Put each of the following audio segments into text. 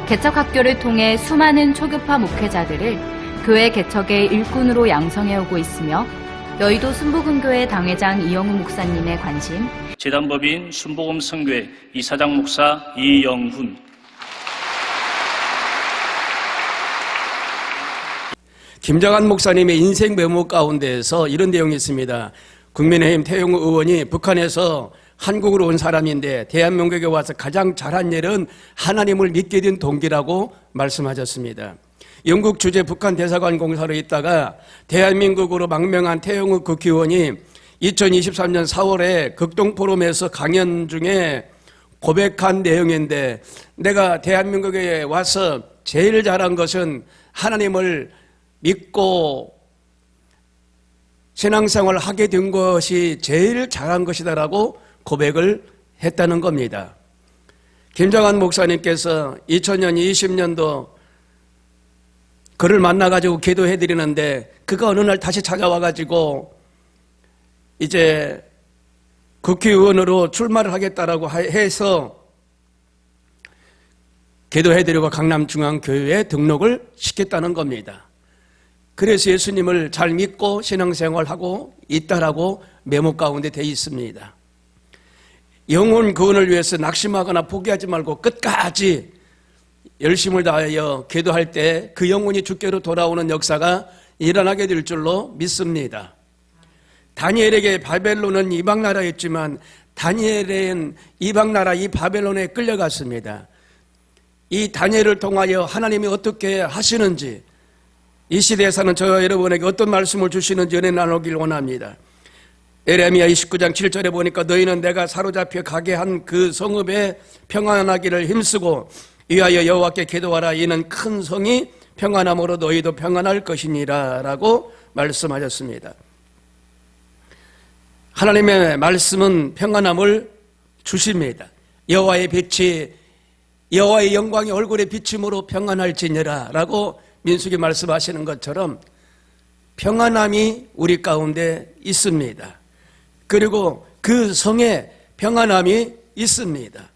개척학교를 통해 수많은 초교파 목회자들을 교회 개척의 일꾼으로 양성해오고 있으며 여의도 순복음교회 당회장 이영우 목사님의 관심, 재단법인 순복음성교회 이사장 목사 이영훈. 김정한 목사님의 인생 메모 가운데에서 이런 내용이 있습니다. 국민의힘 태영호 의원이 북한에서 한국으로 온 사람인데 대한민국에 와서 가장 잘한 일은 하나님을 믿게 된 동기라고 말씀하셨습니다. 영국 주재 북한 대사관 공사로 있다가 대한민국으로 망명한 태영호 국회의원이 2023년 4월에 극동포럼에서 강연 중에 고백한 내용인데, 내가 대한민국에 와서 제일 잘한 것은 하나님을 믿고 신앙생활을 하게 된 것이 제일 잘한 것이다라고 고백을 했다는 겁니다. 김정한 목사님께서 2000년, 20년도 그를 만나가지고 기도해드리는데 그가 어느 날 다시 찾아와가지고 이제 국회의원으로 출마를 하겠다라고 해서 기도해드리고 강남중앙교회에 등록을 시켰다는 겁니다. 그래서 예수님을 잘 믿고 신앙생활하고 있다라고 메모 가운데 되어 있습니다. 영혼 구원을 위해서 낙심하거나 포기하지 말고 끝까지 열심을 다하여 기도할 때 그 영혼이 주께로 돌아오는 역사가 일어나게 될 줄로 믿습니다. 다니엘에게 바벨론은 이방나라였지만 다니엘은 이방나라 이 바벨론에 끌려갔습니다. 이 다니엘을 통하여 하나님이 어떻게 하시는지, 이 시대에서는 저와 여러분에게 어떤 말씀을 주시는지 은혜 나누길 원합니다. 에레미야 29장 7절에 보니까 너희는 내가 사로잡혀 가게 한 그 성읍에 평안하기를 힘쓰고 위하여 여호와께 기도하라. 이는 큰 성이 평안함으로 너희도 평안할 것이니라 라고 말씀하셨습니다. 하나님의 말씀은 평안함을 주십니다. 여호와의 빛이, 여호와의 영광이 얼굴에 비침으로 평안할지니라 라고 민수기 말씀하시는 것처럼 평안함이 우리 가운데 있습니다. 그리고 그 성에 평안함이 있습니다.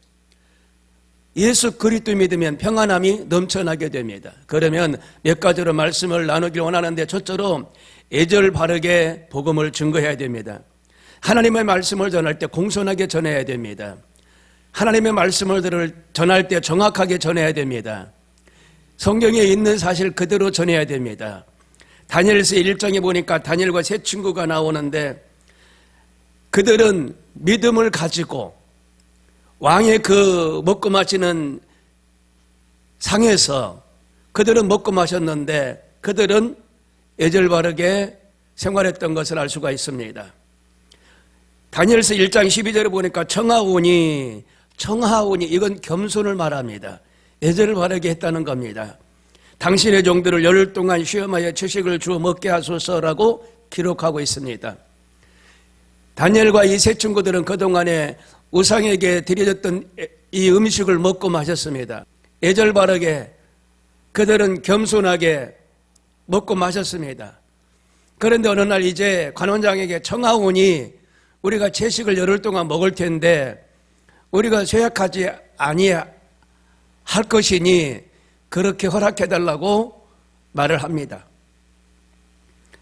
예수 그리스도 믿으면 평안함이 넘쳐나게 됩니다. 그러면 몇 가지로 말씀을 나누길 원하는데, 첫째로 애절 바르게 복음을 증거해야 됩니다. 하나님의 말씀을 전할 때 공손하게 전해야 됩니다. 하나님의 말씀을 전할 때 정확하게 전해야 됩니다. 성경에 있는 사실 그대로 전해야 됩니다. 다니엘서 1장에 보니까 다니엘과 세 친구가 나오는데 그들은 믿음을 가지고 왕의 그 먹고 마시는 상에서 그들은 먹고 마셨는데 그들은 애절 바르게 생활했던 것을 알 수가 있습니다. 다니엘서 1장 12절에 보니까 청하오니 이건 겸손을 말합니다. 애절을 바르게 했다는 겁니다. 당신의 종들을 열흘 동안 시험하여 채식을 주어 먹게 하소서라고 기록하고 있습니다. 다니엘과 이 세 친구들은 그동안에 우상에게 드려졌던 이 음식을 먹고 마셨습니다. 애절 바르게 그들은 겸손하게 먹고 마셨습니다. 그런데 어느 날 이제 관원장에게 청하오니 우리가 채식을 열흘 동안 먹을 텐데 우리가 쇠약하지 아니할 것이니 그렇게 허락해달라고 말을 합니다.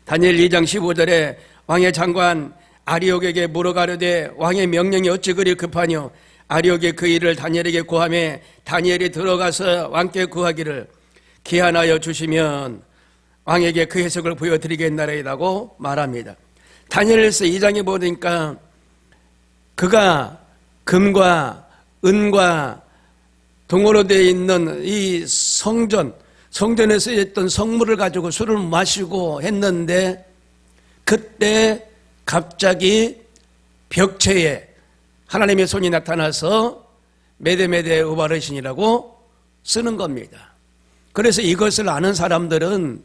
다니엘 2장 15절에 왕의 장관 아리옥에게 물어가려되 왕의 명령이 어찌 그리 급하뇨. 아리옥이 그 일을 다니엘에게 고하매 다니엘이 들어가서 왕께 구하기를 기한하여 주시면 왕에게 그 해석을 보여드리겠나이다고 말합니다. 다니엘서 2장에 보니까 그가 금과 은과 동으로 되어 있는 이 성전에서 있던 성물을 가지고 술을 마시고 했는데 그때 갑자기 벽체에 하나님의 손이 나타나서 메데메데 우바르신이라고 쓰는 겁니다. 그래서 이것을 아는 사람들은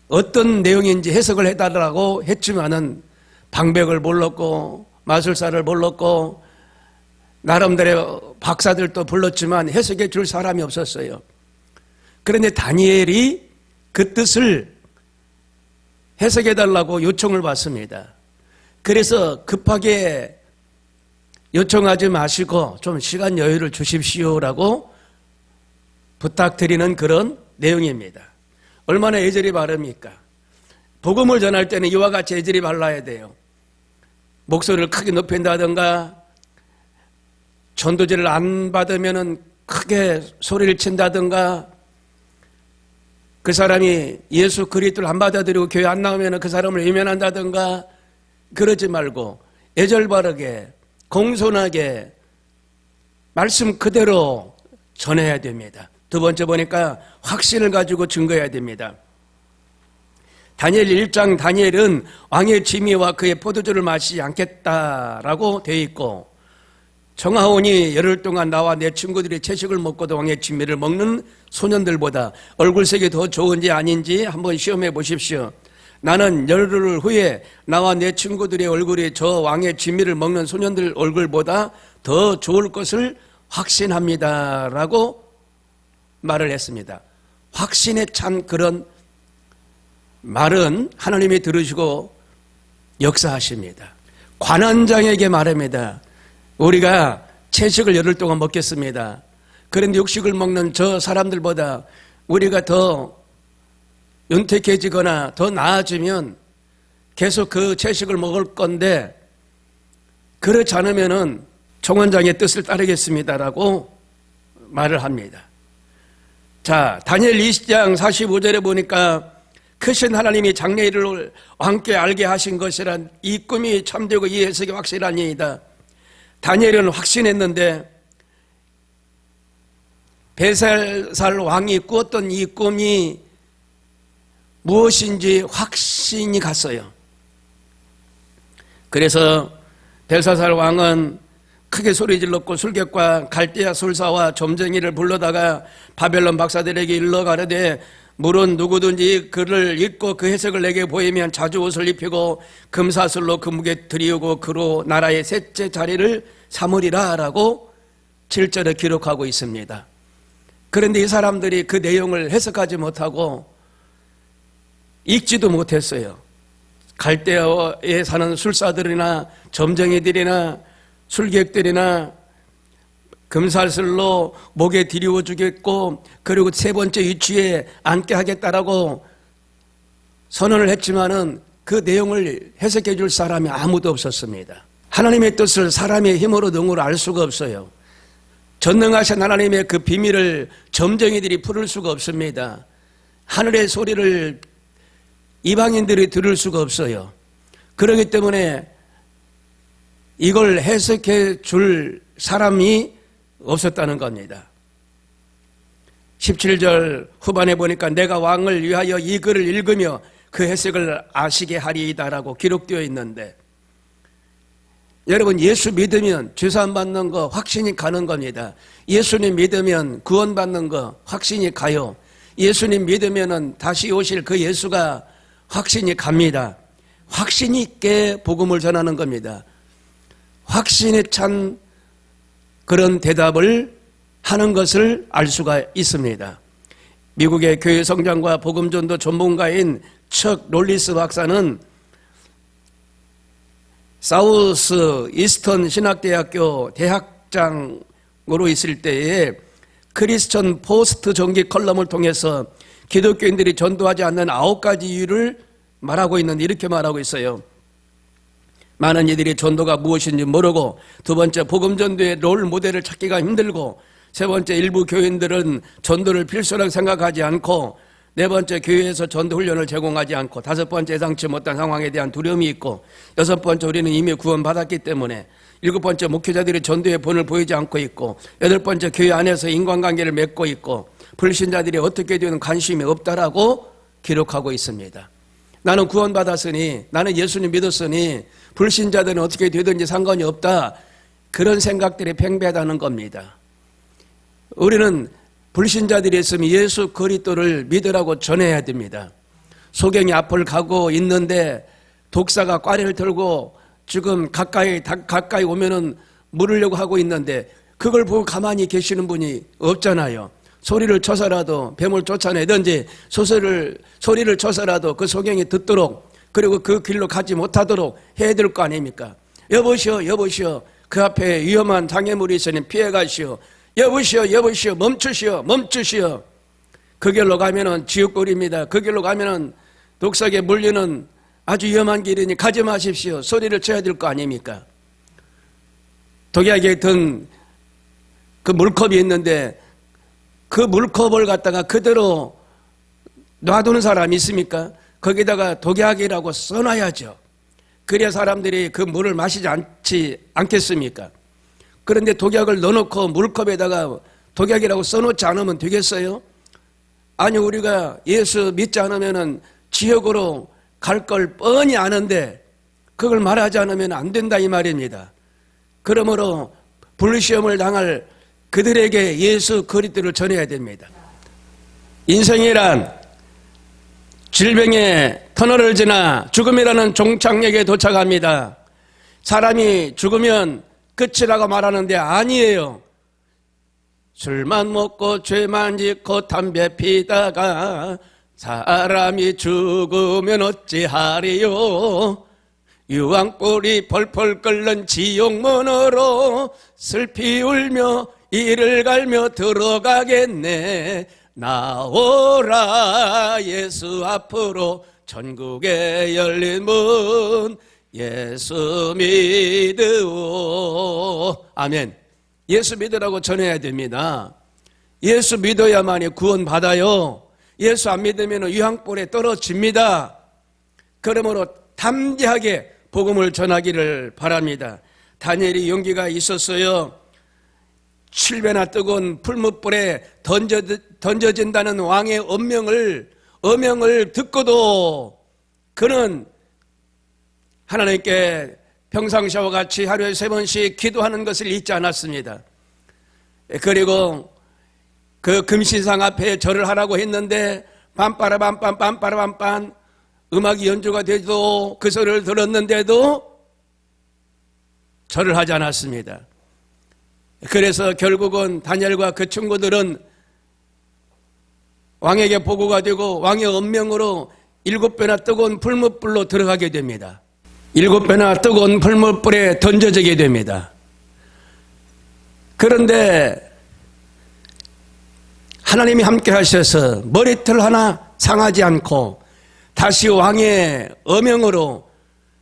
어떤 내용인지 해석을 해달라고 했지만은 방백을 몰랐고 마술사를 불렀고 나름대로 박사들도 불렀지만 해석해 줄 사람이 없었어요. 그런데 다니엘이 그 뜻을 해석해 달라고 요청을 받습니다. 그래서 급하게 요청하지 마시고 좀 시간 여유를 주십시오라고 부탁드리는 그런 내용입니다. 얼마나 애절히 바릅니까? 복음을 전할 때는 이와 같이 애절히 발라야 돼요. 목소리를 크게 높인다든가, 전도지를 안 받으면 크게 소리를 친다든가, 그 사람이 예수 그리스도를 안 받아들이고 교회 안 나오면 그 사람을 외면한다든가, 그러지 말고 애절 바르게 공손하게 말씀 그대로 전해야 됩니다. 두 번째 보니까 확신을 가지고 증거해야 됩니다. 다니엘 1장 다니엘은 왕의 지미와 그의 포도주를 마시지 않겠다라고 되어 있고, 정하오니 열흘 동안 나와 내 친구들이 채식을 먹고도 왕의 진미를 먹는 소년들보다 얼굴색이 더 좋은지 아닌지 한번 시험해 보십시오. 나는 열흘 후에 나와 내 친구들의 얼굴이 저 왕의 진미를 먹는 소년들 얼굴보다 더 좋을 것을 확신합니다 라고 말을 했습니다. 확신에 찬 그런 말은 하나님이 들으시고 역사하십니다. 관원장에게 말합니다. 우리가 채식을 열흘 동안 먹겠습니다. 그런데 육식을 먹는 저 사람들보다 우리가 더 윤택해지거나 더 나아지면 계속 그 채식을 먹을 건데, 그렇지 않으면은 총원장의 뜻을 따르겠습니다라고 말을 합니다. 자, 다니엘 20장 45절에 보니까 크신 하나님이 장래일을 왕께 알게 하신 것이란 이 꿈이 참되고 이 해석이 확실하니이다. 다니엘은 확신했는데 벨사살 왕이 꾸었던 이 꿈이 무엇인지 확신이 갔어요. 그래서 벨사살 왕은 크게 소리 질렀고 술객과 갈대아 술사와 점쟁이를 불러다가 바벨론 박사들에게 일러 가르되, 물은 누구든지 그를 읽고 그 해석을 내게 보이면 자주 옷을 입히고 금사슬로 그 무게 드리우고 그로 나라의 셋째 자리를 삼으리라 라고 7절에 기록하고 있습니다. 그런데 이 사람들이 그 내용을 해석하지 못하고 읽지도 못했어요. 갈대아에 사는 술사들이나 점쟁이들이나 술객들이나 금사슬로 목에 디리워 주겠고, 그리고 세 번째 위치에 앉게 하겠다라고 선언을 했지만은 그 내용을 해석해 줄 사람이 아무도 없었습니다. 하나님의 뜻을 사람의 힘으로 능으로 알 수가 없어요. 전능하신 하나님의 그 비밀을 점쟁이들이 풀을 수가 없습니다. 하늘의 소리를 이방인들이 들을 수가 없어요. 그렇기 때문에 이걸 해석해 줄 사람이 없었다는 겁니다. 17절 후반에 보니까 내가 왕을 위하여 이 글을 읽으며 그 해석을 아시게 하리이다라고 기록되어 있는데, 여러분, 예수 믿으면 죄사함 받는 거 확신이 가는 겁니다. 예수님 믿으면 구원받는 거 확신이 가요. 예수님 믿으면 다시 오실 그 예수가 확신이 갑니다. 확신이 있게 복음을 전하는 겁니다. 확신에 찬 그런 대답을 하는 것을 알 수가 있습니다. 미국의 교회 성장과 복음전도 전문가인 척 롤리스 박사는 사우스 이스턴 신학대학교 대학장으로 있을 때에 크리스천 포스트 정기 컬럼을 통해서 기독교인들이 전도하지 않는 9가지 이유를 말하고 있는데, 이렇게 말하고 있어요. 많은 이들이 전도가 무엇인지 모르고, 두 번째, 복음 전도의 롤 모델을 찾기가 힘들고, 세 번째, 일부 교인들은 전도를 필수라고 생각하지 않고, 네 번째, 교회에서 전도 훈련을 제공하지 않고, 다섯 번째, 예상치 못한 상황에 대한 두려움이 있고, 여섯 번째, 우리는 이미 구원받았기 때문에, 일곱 번째, 목회자들이 전도의 본을 보이지 않고 있고, 여덟 번째, 교회 안에서 인간관계를 맺고 있고, 불신자들이 어떻게 되는 관심이 없다라고 기록하고 있습니다. 나는 구원받았으니, 나는 예수님 믿었으니 불신자들은 어떻게 되든지 상관이 없다, 그런 생각들이 팽배하다는 겁니다. 우리는 불신자들이 있으면 예수 그리스도를 믿으라고 전해야 됩니다. 소경이 앞을 가고 있는데 독사가 꽈리를 들고 지금 가까이 오면은 물으려고 하고 있는데, 그걸 보고 가만히 계시는 분이 없잖아요. 소리를 쳐서라도 뱀을 쫓아내든지 소리를 쳐서라도 그 소경이 듣도록, 그리고 그 길로 가지 못하도록 해야 될 거 아닙니까? 여보시오, 그 앞에 위험한 장애물이 있으니 피해 가시오. 여보시오, 여보시오, 멈추시오, 멈추시오. 그 길로 가면은 지옥불입니다. 그 길로 가면은 독삭에 물리는 아주 위험한 길이니 가지 마십시오. 소리를 쳐야 될 거 아닙니까? 독약에 든 그 물컵이 있는데 그 물컵을 갖다가 그대로 놔두는 사람이 있습니까? 거기다가 독약이라고 써놔야죠. 그래야 사람들이 그 물을 마시지 않겠습니까? 그런데 독약을 넣어놓고 물컵에다가 독약이라고 써놓지 않으면 되겠어요? 아니, 우리가 예수 믿지 않으면 지옥으로 갈 걸 뻔히 아는데 그걸 말하지 않으면 안 된다 이 말입니다. 그러므로 불시험을 당할 그들에게 예수 그리스도를 전해야 됩니다. 인생이란 질병의 터널을 지나 죽음이라는 종착역에 도착합니다. 사람이 죽으면 끝이라고 말하는데 아니에요. 술만 먹고 죄만 짓고 담배 피다가 사람이 죽으면 어찌하리요. 유황불이 펄펄 끓는 지옥문으로 슬피 울며 이를 갈며 들어가겠네. 나오라 예수 앞으로 천국에 열린 문 예수 믿으오. 아멘. 예수 믿으라고 전해야 됩니다. 예수 믿어야만이 구원 받아요. 예수 안 믿으면 유황불에 떨어집니다. 그러므로 담대하게 복음을 전하기를 바랍니다. 다니엘이 용기가 있었어요. 7배나 뜨거운 풀무불에 던져진다는 왕의 어명을 듣고도 그는 하나님께 평상시와 같이 하루에 3번씩 기도하는 것을 잊지 않았습니다. 그리고 그 금신상 앞에 절을 하라고 했는데 빰빠라빰빰 음악이 연주가 돼도 그 소리를 들었는데도 절을 하지 않았습니다. 그래서 결국은 다니엘과 그 친구들은 왕에게 보고가 되고 왕의 엄명으로 7배나 뜨거운 풀무불로 들어가게 됩니다. 7배나 뜨거운 풀무불에 던져지게 됩니다. 그런데 하나님이 함께 하셔서 머리털 하나 상하지 않고 다시 왕의 어명으로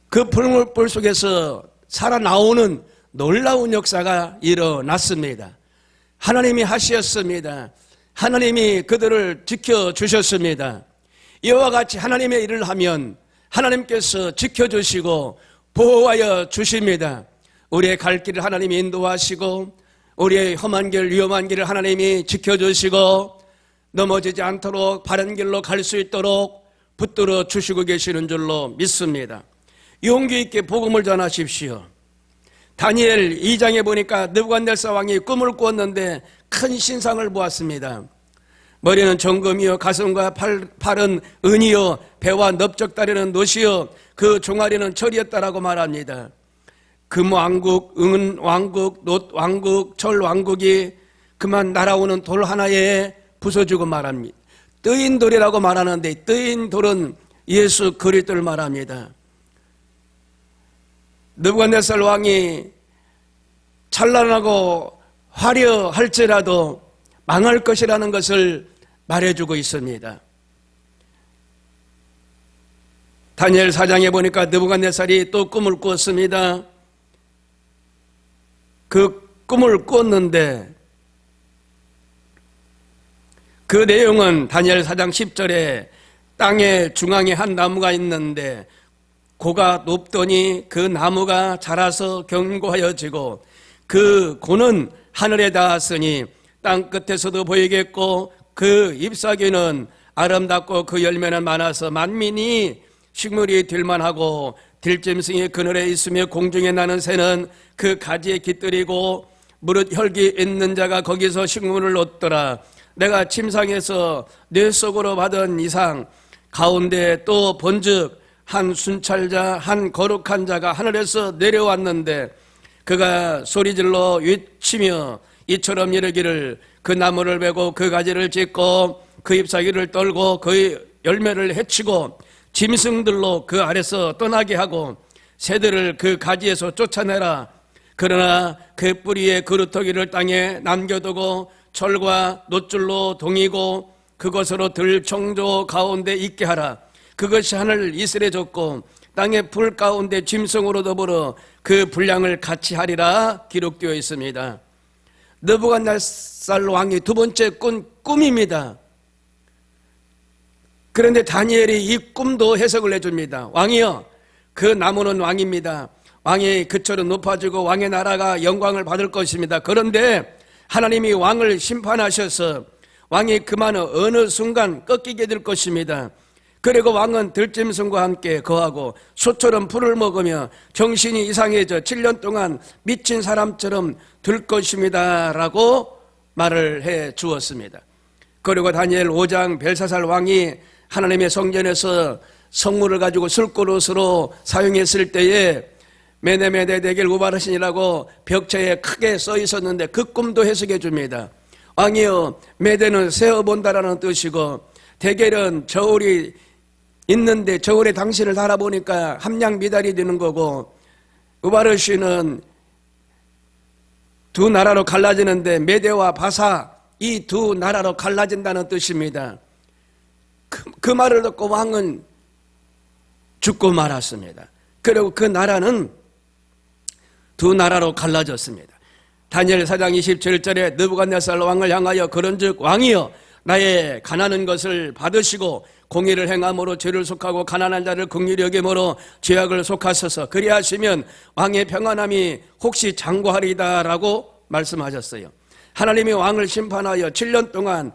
그 풀무불 속에서 살아나오는 놀라운 역사가 일어났습니다. 하나님이 하셨습니다. 하나님이 그들을 지켜주셨습니다. 이와 같이 하나님의 일을 하면 하나님께서 지켜주시고 보호하여 주십니다. 우리의 갈 길을 하나님이 인도하시고 우리의 험한 길, 위험한 길을 하나님이 지켜주시고 넘어지지 않도록 바른 길로 갈 수 있도록 붙들어 주시고 계시는 줄로 믿습니다. 용기 있게 복음을 전하십시오. 다니엘 2장에 보니까 느부갓네살 왕이 꿈을 꾸었는데 큰 신상을 보았습니다. 머리는 정금이요, 가슴과 팔은 은이요, 배와 넓적다리는 노시요, 그 종아리는 철이었다라고 말합니다. 금왕국, 은왕국, 놋왕국, 철왕국이 그만 날아오는 돌 하나에 부서지고 말합니다. 뜨인 돌이라고 말하는데 뜨인 돌은 예수 그리스도를 말합니다. 느부갓네살 왕이 찬란하고 화려할지라도 망할 것이라는 것을 말해주고 있습니다. 다니엘 4장에 보니까 느부갓네살이 또 꿈을 꾸었습니다. 그 꿈을 꾸었는데 그 내용은 다니엘 4장 10절에 땅의 중앙에 한 나무가 있는데 고가 높더니 그 나무가 자라서 견고하여지고 그 고는 하늘에 닿았으니 땅 끝에서도 보이겠고 그 잎사귀는 아름답고 그 열매는 많아서 만민이 식물이 될만하고 들짐승이 그늘에 있으며 공중에 나는 새는 그 가지에 깃들이고 무릇 혈기 있는 자가 거기서 식물을 얻더라. 내가 침상에서 뇌 속으로 받은 이상 가운데 또 본즉 한 순찰자 한 거룩한 자가 하늘에서 내려왔는데 그가 소리질러 외치며 이처럼 이르기를 그 나무를 베고 그 가지를 찢고 그 잎사귀를 떨고 그 열매를 해치고 짐승들로 그 아래서 떠나게 하고 새들을 그 가지에서 쫓아내라. 그러나 그 뿌리의 그루터기를 땅에 남겨두고 철과 놋줄로 동이고 그것으로 들 청조 가운데 있게 하라. 그것이 하늘 이슬에 졌고 땅의 불 가운데 짐승으로 더불어 그 분량을 같이 하리라 기록되어 있습니다. 느부갓네살 왕이 두 번째 꾼 꿈입니다. 그런데 다니엘이 이 꿈도 해석을 해줍니다. 왕이여, 그 나무는 왕입니다. 왕이 그처럼 높아지고 왕의 나라가 영광을 받을 것입니다. 그런데 하나님이 왕을 심판하셔서 왕이 그만 어느 순간 꺾이게 될 것입니다. 그리고 왕은 들짐승과 함께 거하고 소처럼 풀을 먹으며 정신이 이상해져 7년 동안 미친 사람처럼 될 것입니다 라고 말을 해 주었습니다. 그리고 다니엘 5장 벨사살 왕이 하나님의 성전에서 성물을 가지고 술그릇으로 사용했을 때에 메네메네데겔 우바르신이라고 벽체에 크게 써 있었는데 그 꿈도 해석해 줍니다. 왕이여, 메대는 세어본다라는 뜻이고 데겔은 저울이 있는데 저울에 당신을 달아보니까 함량 미달이 되는 거고, 우바르신은 두 나라로 갈라지는데 메대와 바사 이 두 나라로 갈라진다는 뜻입니다. 그 말을 듣고 왕은 죽고 말았습니다. 그리고 그 나라는 두 나라로 갈라졌습니다. 다니엘 4장 27절에 느부갓네살 왕을 향하여 그런즉 왕이여, 나의 가난한 것을 받으시고 공의를 행함으로 죄를 속하고 가난한 자를 긍휼히 여김으로 죄악을 속하소서. 그리하시면 왕의 평안함이 혹시 장구하리다라고 말씀하셨어요. 하나님이 왕을 심판하여 7년 동안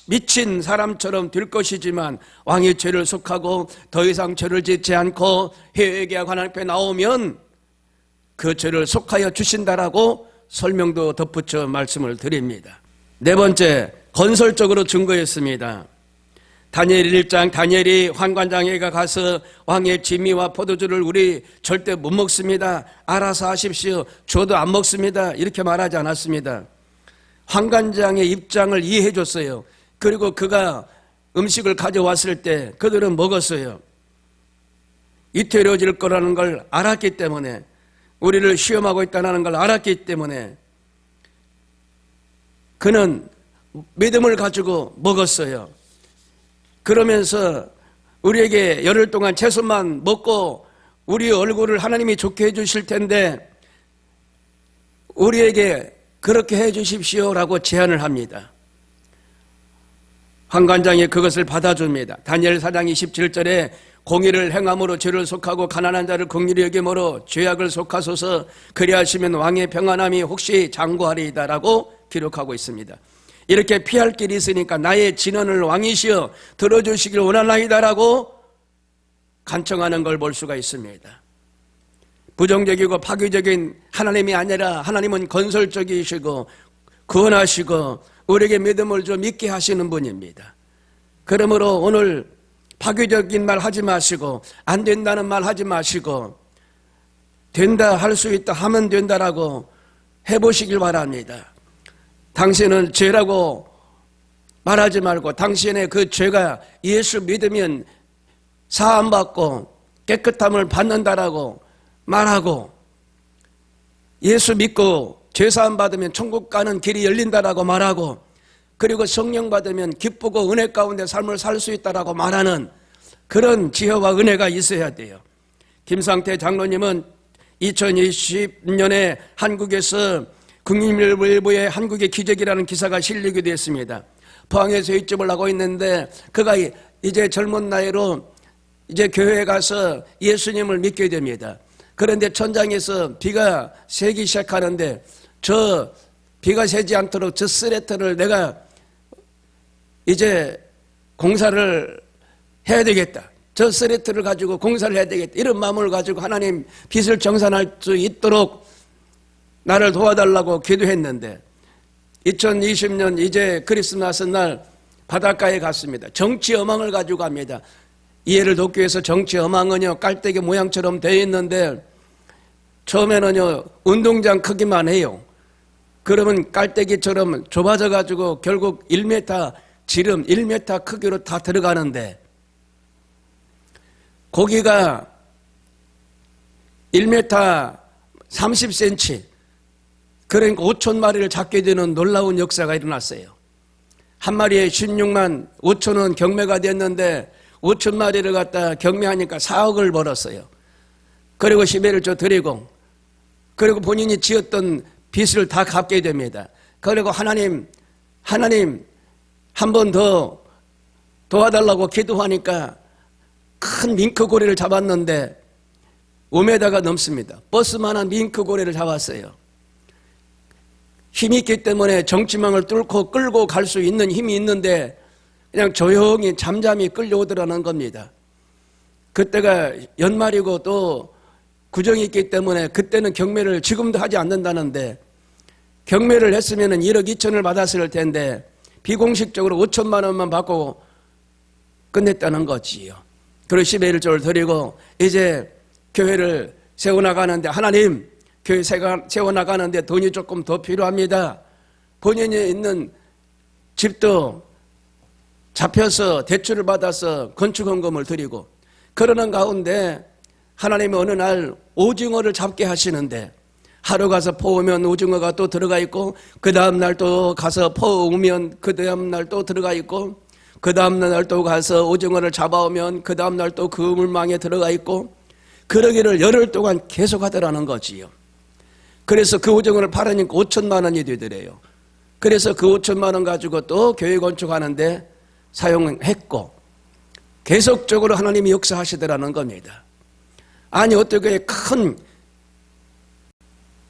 미친 사람처럼 될 것이지만 왕이 죄를 속하고 더 이상 죄를 짓지 않고 회개하고 하나님 앞에 나오면 그 죄를 속하여 주신다라고 설명도 덧붙여 말씀을 드립니다. 네 번째, 건설적으로 증거했습니다. 다니엘 1장, 다니엘이 환관장에게 가서 왕의 진미와 포도주를 우리 절대 못 먹습니다, 알아서 하십시오, 저도 안 먹습니다, 이렇게 말하지 않았습니다. 환관장의 입장을 이해해 줬어요. 그리고 그가 음식을 가져왔을 때 그들은 먹었어요. 이태로질 거라는 걸 알았기 때문에, 우리를 시험하고 있다는 걸 알았기 때문에 그는 믿음을 가지고 먹었어요. 그러면서 우리에게 열흘 동안 채소만 먹고 우리 얼굴을 하나님이 좋게 해주실 텐데 우리에게 그렇게 해주십시오라고 제안을 합니다. 환관장이 그것을 받아줍니다. 다니엘 4장 27절에 공의를 행함으로 죄를 속하고 가난한 자를 긍휼히 여김으로 죄악을 속하소서. 그리하시면 왕의 평안함이 혹시 장구하리이다라고 기록하고 있습니다. 이렇게 피할 길이 있으니까 나의 진언을 왕이시여 들어주시길 원하나이다라고 간청하는 걸 볼 수가 있습니다. 부정적이고 파괴적인 하나님이 아니라 하나님은 건설적이시고 구원하시고 우리에게 믿음을 좀 있게 하시는 분입니다. 그러므로 오늘 파괴적인 말 하지 마시고 안 된다는 말 하지 마시고 된다, 할 수 있다, 하면 된다라고 해보시길 바랍니다. 당신은 죄라고 말하지 말고 당신의 그 죄가 예수 믿으면 사함받고 깨끗함을 받는다라고 말하고, 예수 믿고 죄사함 받으면 천국 가는 길이 열린다라고 말하고, 그리고 성령 받으면 기쁘고 은혜 가운데 삶을 살 수 있다라고 말하는 그런 지혜와 은혜가 있어야 돼요. 김상태 장로님은 2020년에 한국에서 국민일보에 한국의 기적이라는 기사가 실리기도 했습니다. 포항에서 일집을 하고 있는데 그가 이제 젊은 나이로 이제 교회에 가서 예수님을 믿게 됩니다. 그런데 천장에서 비가 새기 시작하는데 저 비가 새지 않도록 저 쓰레터를 내가 이제 공사를 해야 되겠다, 저 쓰레터를 가지고 공사를 해야 되겠다, 이런 마음을 가지고 하나님 빚을 정산할 수 있도록 나를 도와달라고 기도했는데 2020년 이제 크리스마스 날 바닷가에 갔습니다. 정치 어망을 가지고 갑니다. 이해를 돕기 위해서 정치 어망은요 깔때기 모양처럼 되어 있는데 처음에는요 운동장 크기만 해요. 그러면 깔때기처럼 좁아져 가지고 결국 1m 지름 1m 크기로 다 들어가는데 고기가 1m 30cm, 그러니까 5천 마리를 잡게 되는 놀라운 역사가 일어났어요. 한 마리에 16만 5천 원 경매가 됐는데 5천 마리를 갖다 경매하니까 4억을 벌었어요. 그리고 시베를 줘 드리고, 그리고 본인이 지었던 빚을 다 갚게 됩니다. 그리고 하나님 한 번 더 도와달라고 기도하니까 큰 밍크고래를 잡았는데 5m가 넘습니다. 버스만한 밍크고래를 잡았어요. 힘이 있기 때문에 정치망을 뚫고 끌고 갈 수 있는 힘이 있는데 그냥 조용히 잠잠히 끌려오더라는 겁니다. 그때가 연말이고 또 구정이 있기 때문에 그때는 경매를 지금도 하지 않는다는데, 경매를 했으면 1억 2천을 받았을 텐데 비공식적으로 5천만 원만 받고 끝냈다는 거지요. 그리고 11조를 드리고 이제 교회를 세워나가는데, 하나님 교회 세워나가는데 돈이 조금 더 필요합니다. 본인이 있는 집도 잡혀서 대출을 받아서 건축헌금을 드리고, 그러는 가운데 하나님이 어느 날 오징어를 잡게 하시는데, 하루 가서 퍼오면 오징어가 또 들어가 있고, 그 다음날 또 가서 퍼오면 그 다음날 또 들어가 있고, 그 다음날 또 가서 오징어를 잡아오면 그 다음날 또 그 물망에 들어가 있고, 그러기를 열흘 동안 계속 하더라는 거지요. 그래서 그 오징어를 팔으니까 5천만 원이 되더래요. 그래서 그 5천만 원 가지고 또 교회 건축하는데 사용했고, 계속적으로 하나님이 역사하시더라는 겁니다. 아니 어떻게 큰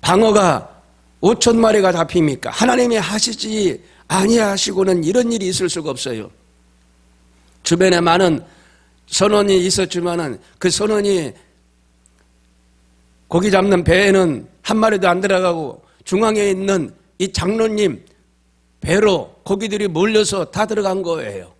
방어가 5천 마리가 잡힙니까? 하나님이 하시지 아니하시고는 이런 일이 있을 수가 없어요. 주변에 많은 선원이 있었지만은 그 선원이 고기 잡는 배에는 한 마리도 안 들어가고, 중앙에 있는 이 장로님 배로 고기들이 몰려서 다 들어간 거예요.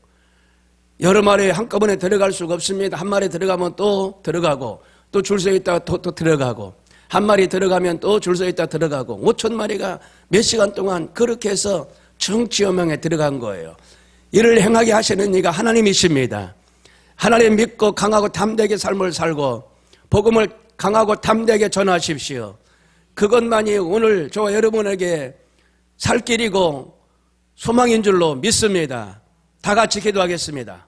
여러 마리 한꺼번에 들어갈 수가 없습니다. 한 마리 들어가면 또 들어가고, 또 줄 서 있다가 또 들어가고, 한 마리 들어가면 또 줄 서 있다가 들어가고, 5천 마리가 몇 시간 동안 그렇게 해서 정치여명에 들어간 거예요. 이를 행하게 하시는 이가 하나님이십니다. 하나님 믿고 강하고 담대하게 삶을 살고 복음을 강하고 담대하게 전하십시오. 그것만이 오늘 저와 여러분에게 살 길이고 소망인 줄로 믿습니다. 다 같이 기도하겠습니다.